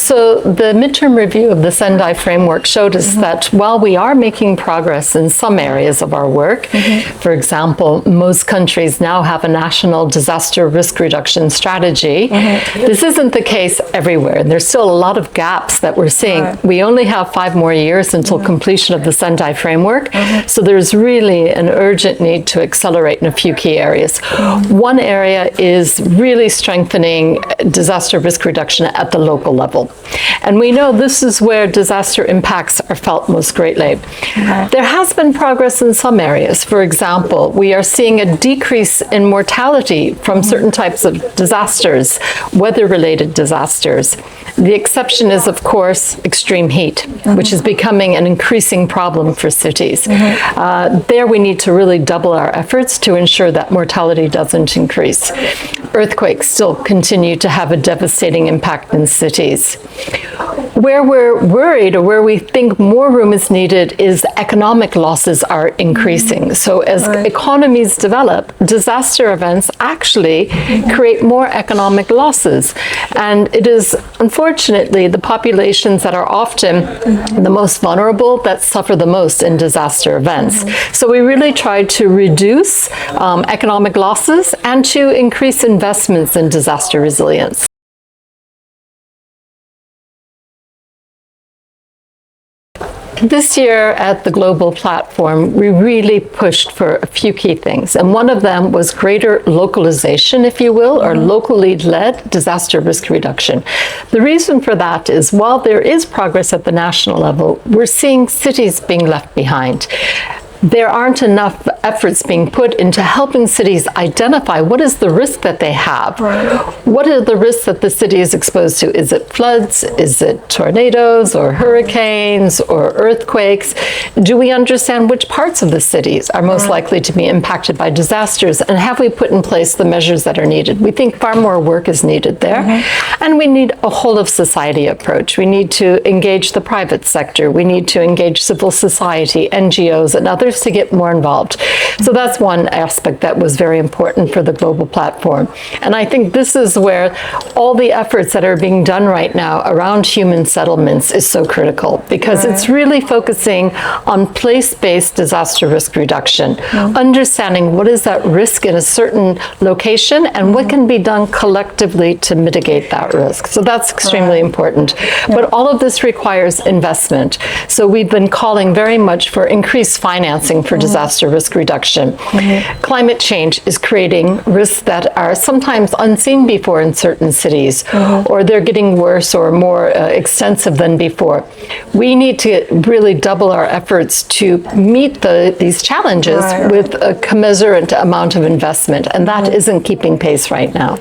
So the midterm review of the Sendai framework showed us that while we are making progress in some areas of our work, for example, most countries now have a national disaster risk reduction strategy. This isn't the case everywhere. There's still a lot of gaps that we're seeing. We only have 5 more years until completion of the Sendai framework, so there's really an urgent need to accelerate in a few key areas. One area is really strengthening disaster risk reduction at the local level. And we know this is where disaster impacts are felt most greatly. There has been progress in some areas. For example, we are seeing a decrease in mortality from certain types of disasters, weather-related disasters. The exception is, of course, extreme heat, which is becoming an increasing problem for cities. There we need to really double our efforts to ensure that mortality doesn't increase. Earthquakes still continue to have a devastating impact in cities. Where we're worried, or where we think more room is needed, is economic losses are increasing. So as economies develop, disaster events actually create more economic losses. And it is unfortunately the populations that are often the most vulnerable that suffer the most in disaster events. So we really try to reduce economic losses and to increase investments in disaster resilience. This year at the Global Platform, we really pushed for a few key things. And one of them was greater localization, if you will, or locally led disaster risk reduction. The reason for that is while there is progress at the national level, we're seeing cities being left behind. There aren't enough efforts being put into helping cities identify what is the risk that they have. What are the risks that the city is exposed to? Is it floods? Is it tornadoes or hurricanes or earthquakes? Do we understand which parts of the cities are most likely to be impacted by disasters? And have we put in place the measures that are needed? We think far more work is needed there. And we need a whole of society approach. We need to engage the private sector. We need to engage civil society, NGOs, and others to get more involved. So that's one aspect that was very important for the Global Platform. And I think this is where all the efforts that are being done right now around human settlements is so critical, because it's really focusing on place-based disaster risk reduction, understanding what is that risk in a certain location and what can be done collectively to mitigate that risk. So that's extremely important. But all of this requires investment. So we've been calling very much for increased financing for disaster risk reduction. Climate change is creating risks that are sometimes unseen before in certain cities, or they're getting worse or more extensive than before. We need to really double our efforts to meet these challenges with a commensurate amount of investment, and that isn't keeping pace right now.